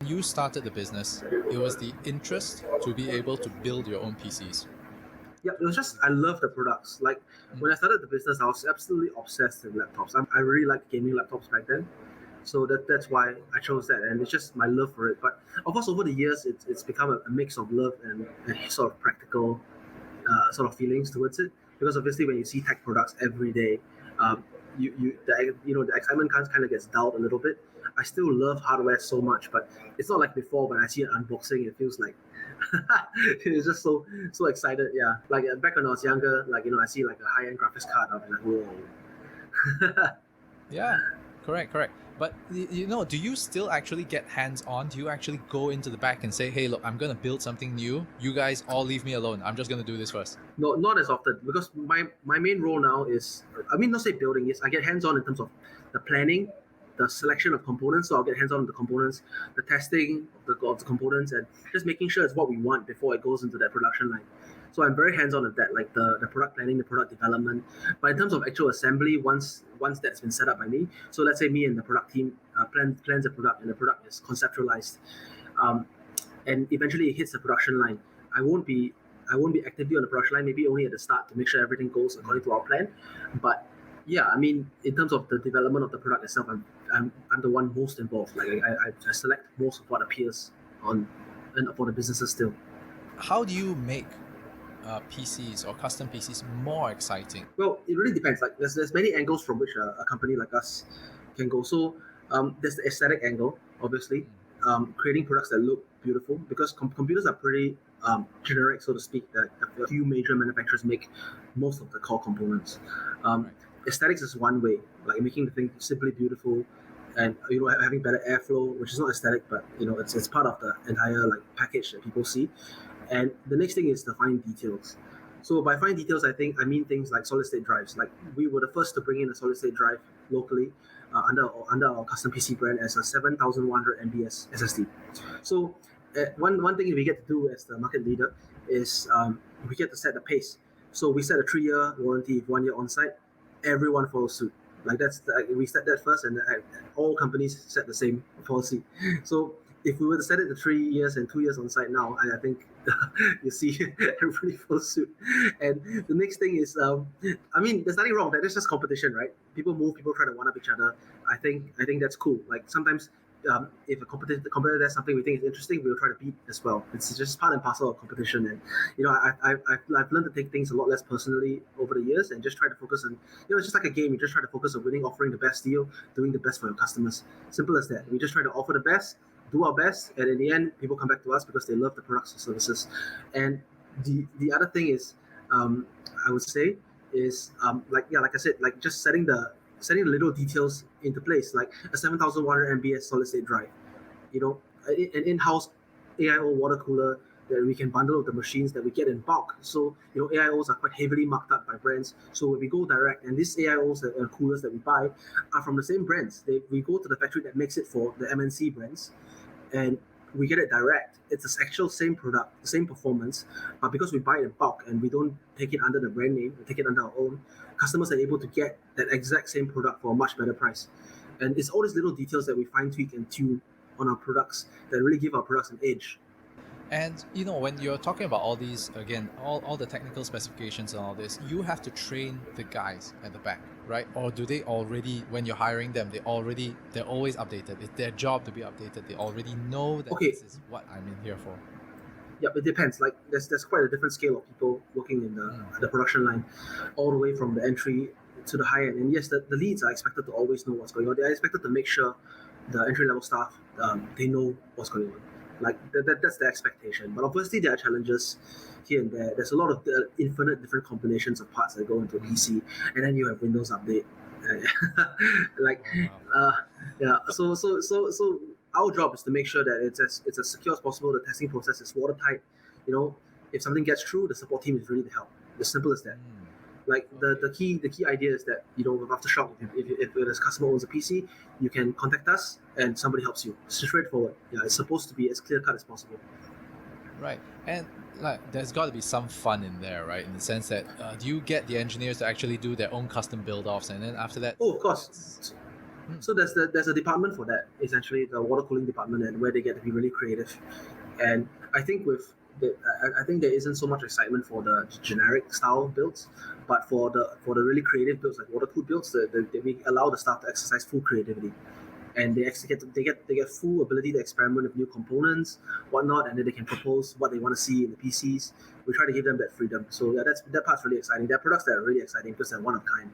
you started the business, it was the interest to be able to build your own PCs. Yeah, it was just I love the products. Like when I started the business, I was absolutely obsessed with laptops. I really liked gaming laptops back then, so that's why I chose that, and it's just my love for it. But of course, over the years, it's become a mix of love and a sort of practical sort of feelings towards it. Because obviously, when you see tech products every day, um, the excitement kind of gets dulled a little bit. I still love hardware so much, but it's not like before when I see an unboxing, it feels like it's just so excited. Yeah, like back when I was younger, like I see like a high end graphics card, I'll be like, whoa. Yeah, correct. But do you still actually get hands on? Do you actually go into the back and say, "Hey, look, I'm gonna build something new. You guys all leave me alone. I'm just gonna do this first." No, not as often because my main role now is, I mean, not say building. Yes, I get hands on in terms of the planning, the selection of components. So I'll get hands on with the components, the testing of the components, and just making sure it's what we want before it goes into that production line. So I'm very hands on with that, like the product planning, the product development. But in terms of actual assembly, once that's been set up by me, so let's say me and the product team plans a product and the product is conceptualized. Um, and eventually it hits the production line. I won't be I won't be actively on the production line, maybe only at the start to make sure everything goes according to our plan. But yeah, I mean, in terms of the development of the product itself, I'm the one most involved. Like I select most of what appears on and for the businesses still. How do you make PCs or custom PCs more exciting? Well, it really depends. Like there's many angles from which a company like us can go. So there's the aesthetic angle, obviously, creating products that look beautiful because computers are pretty generic, so to speak. That a few major manufacturers make most of the core components. Right. Aesthetics is one way, like making the thing simply beautiful, and having better airflow, which is not aesthetic, but it's part of the entire like package that people see. And the next thing is the fine details. So by fine details, I mean things like solid state drives. Like we were the first to bring in a solid state drive locally under our custom PC brand as a 7,100 MBS SSD. So one thing we get to do as the market leader is we get to set the pace. So we set a 3-year warranty, 1 year on site. Everyone follows suit. Like we set that first, and all companies set the same policy. So if we were to set it to 3 years and 2 years on site now, I think you see everybody follows suit. And the next thing is, I mean, there's nothing wrong. That's just competition, right? People move, people try to one up each other. I think that's cool. Like sometimes. If a competitor does something we think is interesting, we'll try to beat as well. It's just part and parcel of competition, and I've learned to take things a lot less personally over the years, and just try to focus on it's just like a game. You just try to focus on winning, offering the best deal, doing the best for your customers. Simple as that. We just try to offer the best, do our best, and in the end, people come back to us because they love the products and services. And the other thing is, I would say, is like I said, like just setting the little details into place, like a 7,100 MBS solid state drive, an in-house AIO water cooler that we can bundle with the machines that we get in bulk. So AIOs are quite heavily marked up by brands. So when we go direct, and these AIOs that are coolers that we buy are from the same brands. We go to the factory that makes it for the MNC brands, and we get it direct. It's the actual same product, the same performance, but because we buy it in bulk and we don't take it under the brand name, we take it under our own, customers are able to get that exact same product for a much better price. And it's all these little details that we fine tweak and tune on our products that really give our products an edge. And when you're talking about all these, again, all the technical specifications and all this, you have to train the guys at the back, right? Or do they already, when you're hiring them, they're always updated? It's their job to be updated. They already know that Okay. This is what I'm in here for. Yeah, it depends. Like there's quite a different scale of people working in the production line, all the way from the entry to the high end. And yes, the leads are expected to always know what's going on. They're expected to make sure the entry level staff they know what's going on. Like that's the expectation. But obviously there are challenges here and there. There's a lot of infinite different combinations of parts that go into a PC, and then you have Windows Update. Like yeah. So our job is to make sure that it's as secure as possible. The testing process is watertight. If something gets through, the support team is ready to help. As simple as that. Like the key idea is that with Aftershock, if a customer owns a PC, you can contact us and somebody helps you. It's straightforward. Yeah, it's supposed to be as clear cut as possible. Right. And like there's got to be some fun in there, right? In the sense that do you get the engineers to actually do their own custom build offs, and then after that, Oh, of course. So there's a department for that, essentially the water cooling department, and where they get to be really creative. And I think with I think there isn't so much excitement for the generic style builds, but for the really creative builds like water cooled builds, we allow the staff to exercise full creativity, and they get full ability to experiment with new components, whatnot, and then they can propose what they want to see in the PCs. We try to give them that freedom. So that part's really exciting. There are products that are really exciting because they're one of a kind.